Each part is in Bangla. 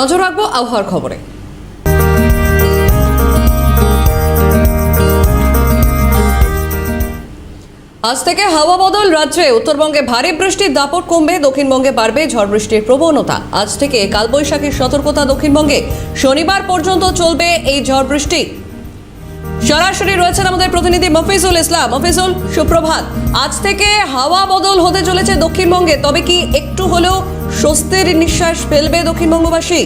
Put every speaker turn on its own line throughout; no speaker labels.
নজর রাখবো আবহাওয়ার খবরে। আজ থেকে হাওয়া বদল রাজ্যে। উত্তরবঙ্গে ভারী বৃষ্টির দাপট কমবে, দক্ষিণবঙ্গে বাড়বে ঝড় বৃষ্টির প্রবণতা। আজ থেকে কালবৈশাখীর সতর্কতা দক্ষিণবঙ্গে। শনিবার পর্যন্ত চলবে এই ঝড় বৃষ্টি। সরাসরি রয়েছেন আমাদের প্রতিনিধি মফিজুল ইসলাম। মফিজুল, সুপ্রভাত। আজ থেকে হাওয়া বদল হতে চলেছে দক্ষিণবঙ্গে, তবে কি একটু হলেও স্বস্তির নিঃশ্বাস ফেলবে দক্ষিণবঙ্গবাসী?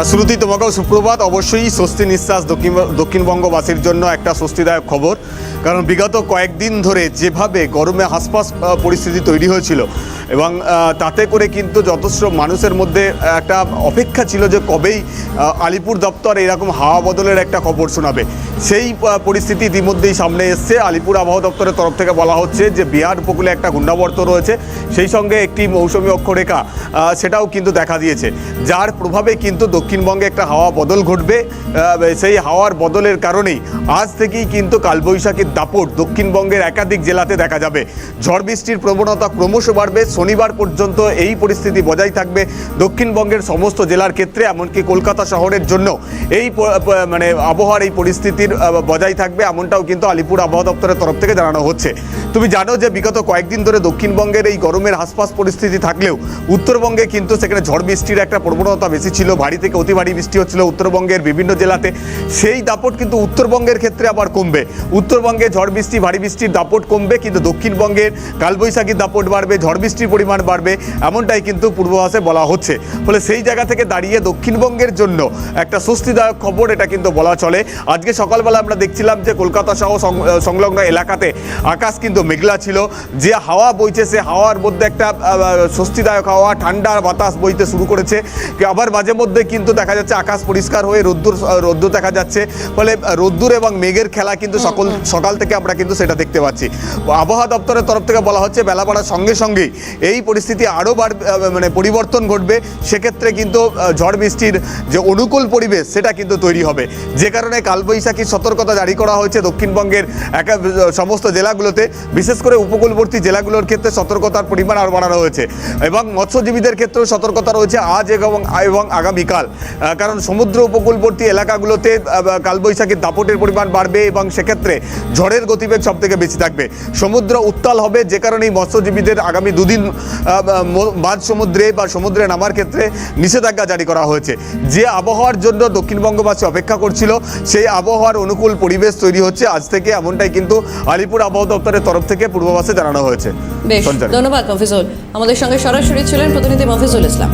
শ্রুতি, তোমাকেও সুপ্রভাত। অবশ্যই স্বস্তি নিঃশ্বাস দক্ষিণবঙ্গবাসীর জন্য একটা স্বস্তিদায়ক খবর, কারণ বিগত কয়েকদিন ধরে যেভাবে গরমে হাসপাস পরিস্থিতি তৈরি হয়েছিল এবং তাতে করে কিন্তু যথেষ্ট মানুষের মধ্যে একটা অপেক্ষা ছিল যে কবেই আলিপুর দপ্তর এরকম হাওয়া বদলের একটা খবর শোনাবে। সেই পরিস্থিতি ইতিমধ্যেই সামনে এসছে। আলিপুর আবহাওয়া দপ্তরের তরফ থেকে বলা হচ্ছে যে বিহার উপকূলে একটা ঘূর্ণাবর্ত রয়েছে, সেই সঙ্গে একটি মৌসুমী অক্ষরেখা সেটাও কিন্তু দেখা দিয়েছে, যার প্রভাবে কিন্তু দক্ষিণবঙ্গে একটা হাওয়া বদল ঘটবে। সেই হাওয়ার বদলের কারণেই আজ থেকেই কিন্তু কালবৈশাখীর দাপট দক্ষিণবঙ্গের একাধিক জেলাতে দেখা যাবে। ঝড় বৃষ্টির প্রবণতা ক্রমশ বাড়বে। শনিবার পর্যন্ত এই পরিস্থিতি বজায় থাকবে দক্ষিণবঙ্গের সমস্ত জেলার ক্ষেত্রে, এমনকি কলকাতা শহরের জন্য এই আবহাওয়ার এই পরিস্থিতির বজায় থাকবে, এমনটাও কিন্তু আলিপুর আবহাওয়া দপ্তরের তরফ থেকে জানানো হচ্ছে। তুমি জানো যে বিগত কয়েকদিন ধরে দক্ষিণবঙ্গের এই গরমের হাসপাস পরিস্থিতি থাকলেও উত্তরবঙ্গে কিন্তু সেখানে ঝড় বৃষ্টির একটা প্রবণতা বেশি ছিল। ভারী থেকে অতি ভারী বৃষ্টি হচ্ছিল উত্তরবঙ্গের বিভিন্ন জেলাতে। সেই দাপট কিন্তু উত্তরবঙ্গের ক্ষেত্রে আবার কমবে। উত্তরবঙ্গে ঝড় বৃষ্টি ভারী বৃষ্টির দাপট কমবে, কিন্তু দক্ষিণবঙ্গের কালবৈশাখীর দাপট বাড়বে, ঝড় বৃষ্টির পরিমাণ বাড়বে, এমনটাই কিন্তু পূর্বাভাসে বলা হচ্ছে। ফলে সেই জায়গা থেকে দাঁড়িয়ে দক্ষিণবঙ্গের জন্য একটা স্বস্তিদায়ক খবর এটা কিন্তু বলা চলে। আজকে সকালবেলা আমরা দেখছিলাম যে কলকাতা সহ সংলগ্ন এলাকাতে আকাশ কিন্তু মেঘলা ছিল। যে হাওয়া বইছে সে হাওয়ার মধ্যে একটা স্বস্তিদায়ক হাওয়া, ঠান্ডা বাতাস বইতে শুরু করেছে। আবার মাঝে মধ্যে কিন্তু দেখা যাচ্ছে আকাশ পরিষ্কার হয়ে রোদ্দুর দেখা যাচ্ছে। ফলে রোদ্দুর এবং মেঘের খেলা কিন্তু সকাল থেকে আমরা কিন্তু সেটা দেখতে পাচ্ছি। আবহাওয়া দপ্তরের তরফ থেকে বলা হচ্ছে বেলা বাড়ার সঙ্গে সঙ্গেই এই পরিস্থিতি আরও পরিবর্তন ঘটবে। সেক্ষেত্রে কিন্তু ঝড় বৃষ্টির যে অনুকূল পরিবেশ সেটা কিন্তু তৈরি হবে, যে কারণে কালবৈশাখীর সতর্কতা জারি করা হয়েছে দক্ষিণবঙ্গের সমস্ত জেলাগুলোতে। বিশেষ করে উপকূলবর্তী জেলাগুলোর ক্ষেত্রে সতর্কতার পরিমাণ আরও বাড়ানো হয়েছে এবং মৎস্যজীবীদের ক্ষেত্রেও সতর্কতা রয়েছে আজ এবং আগামীকাল, কারণ সমুদ্র উপকূলবর্তী এলাকাগুলোতে কালবৈশাখীর দাপটের পরিমাণ বাড়বে এবং সেক্ষেত্রে ঝড়ের গতিবেগ সব থেকে বেশি থাকবে। সমুদ্র উত্তাল হবে, যে কারণে মৎস্যজীবীদের আগামী দুদিন মাঝ সমুদ্রে বা সমুদ্রে নামার ক্ষেত্রে নিষেধাজ্ঞা জারি করা হয়েছে। যে আবহাওয়ার জন্য দক্ষিণবঙ্গবাসী অপেক্ষা করছিল সেই আবহাওয়ার অনুকূল পরিবেশ তৈরি হচ্ছে আজ থেকে, এমনটাই কিন্তু আলিপুর আবহাওয়া দপ্তরের তরফ থেকে পূর্বাভাসে জানানো হয়েছে।
বেশ, ধন্যবাদ মফিজুল। আমাদের সঙ্গে সরাসরি ছিলেন প্রতিনিধি মফিজুল ইসলাম।